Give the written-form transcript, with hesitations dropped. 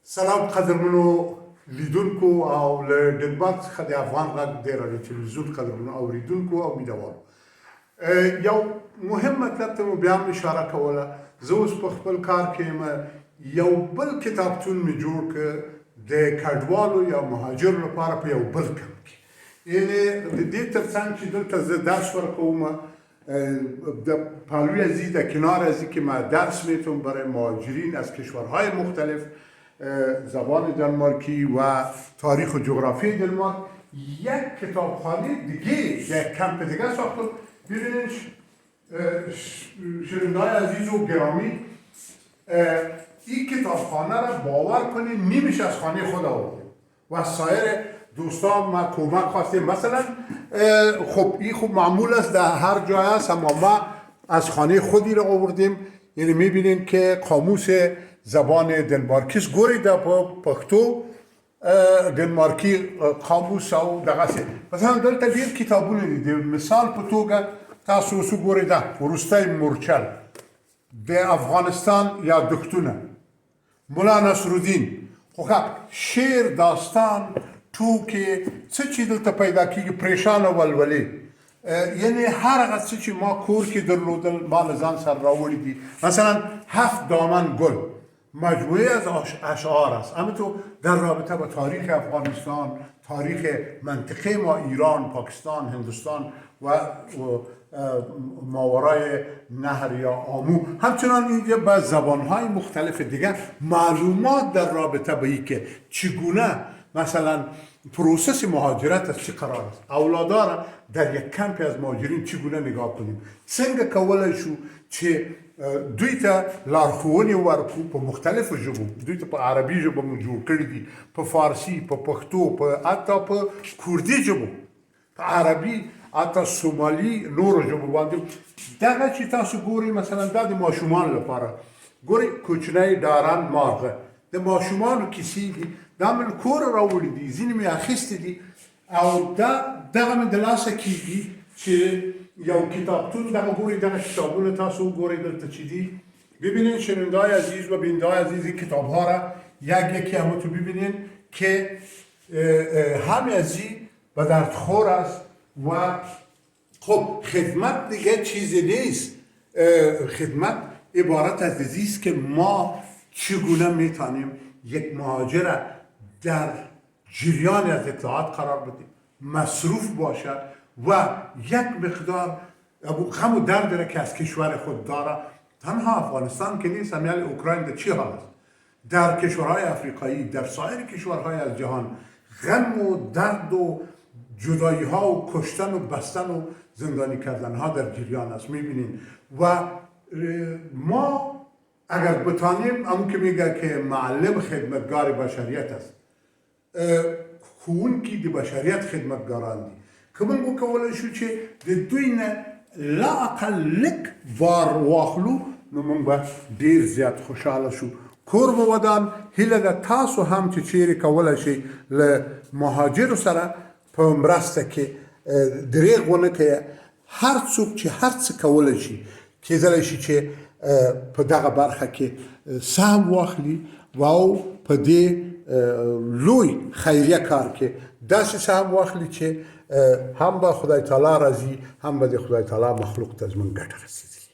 سلام قدرمنو لیدونکو او له ډنمارک څخه د افغان غږ د رادیو تلویزیون قدرمنو اوریدونکو او میډوالو یو مهم مطلب ته مو بیا هم اشاره کوله. زه اوس په خپل کار کې یم یو بل کتابتون مې جوړ کړ د کډوالو یا مهاجرو لپاره په یو بل کمپ کې. یعنې د دې تر څنګ چې دلته زه درس ورکوم در پهلوی ازی در کنار ازی که من درس میتونم برای مهاجرین از کشورهای مختلف زبان دنمارکی و تاریخ و جغرافی دنمارک یک کتابخانه دیگه یک کمپ دیگه ساختم. ببینید شنونده‌های عزیز و گرامی، این کتابخانه را باور کنید نیمش از خانه خود آوردیم و سایر دوستان ما کمک خواستیم. مثلا خب این خوب معمول است در هر جای است، اما ما از خانه خودی را آوردیم. یعنی میبینین که قاموس زبان دنمارکی است. گوری در پختو دنمارکی قاموس او دغه سي مثلا دلته ډیر کتابونه دي. مثال په توګه تاسو وسو ګورئ دا وروستی مورچل د افغانستان یادښتونه مولا نصرالدین خو شعر داستان ټوکې څه چې دلته پیدا کېږي پریشان او ولولې یعنی هر هغه څه چې ما کور کې درلودل ما له ځان سره راوړي دي. مثلا 7 دامن گل مجموعه از اشعار است. همینطور در رابطه با تاریخ افغانستان، تاریخ منطقه ما ایران، پاکستان، هندوستان و ماورای نهر یا آمو. همچنان اینجا با زبانهای مختلف دیگر معلومات در رابطه با این که چگونه مثلا پروسس مهاجرت از چه قرار است، اولادا را در یک کمپ از مهاجرین چگونه نگاه کنیم، څنګه کولای شو چې دوی ته لارښوونې ورکړو په مختلفو ژبو. دوی ته په عربي ژبه مو جوړ کړي دي، په فارسي، په پښتو، په حتی په کوردي ژبو، په عربي، حتی سومالي، نورو ژبو باندې. دغه چې تاسو ګورئ مثلا دا د ماشومانو لپاره ګورئ کوچنی ډارن مارغه د ماشومانو کیسې دي. دا من کور راوړي دي، ځینې مې اخیستې دي او دغه مې د لاسه کېږي چې یو کتابتون دغه ګورئ دغه کتابونه تاسو وګورئ دلته چې دي. ببینید شنونده‌های عزیز و بیننده‌های عزیز این کتاب‌ها را یکی همتون ببینید که همه از این به دردخور است و خب خدمت دیگه چیزی نیست. خدمت عبارت از است که ما چگونه میتونیم یک مهاجر در جریان از اطلاعات قرار بدیم، مصروف باشد و یک مقدار غم و درد که از کشور خود داره. تنها افغانستان که نیست، همیل اوکراین در چی حال است؟ در کشورهای افریقایی، در سایر کشورهای از جهان غم و درد و جدایی ها و کشتن و بستن و زندانی کردن ها در جریان است. میبینین و ما اگر بتانیم همون که میگه که معلم خدمتگار بشریت است، خونکی دی بشریت خدمتگاران دی که من بو کولای شو چې د دوی نه لااقل لک وار واخلو نو موږ به ډیر زیات خوشحاله شو. کور به ودان هیله ده تاسو هم چې چیرې کولی شئ له مهاجرو سره په مرسته کې دریغ ونه کوئ. هر څوک چې هر څه کولی شي کیدلی شي چې په دغه برخه کې سهم واخلي و او په دې لوی خیریه کار کې داسې سهم واخلي چې هم به خدای تعالی راضي، هم به د خدای تعالی مخلوق ته زموږ ګټه رسېږي.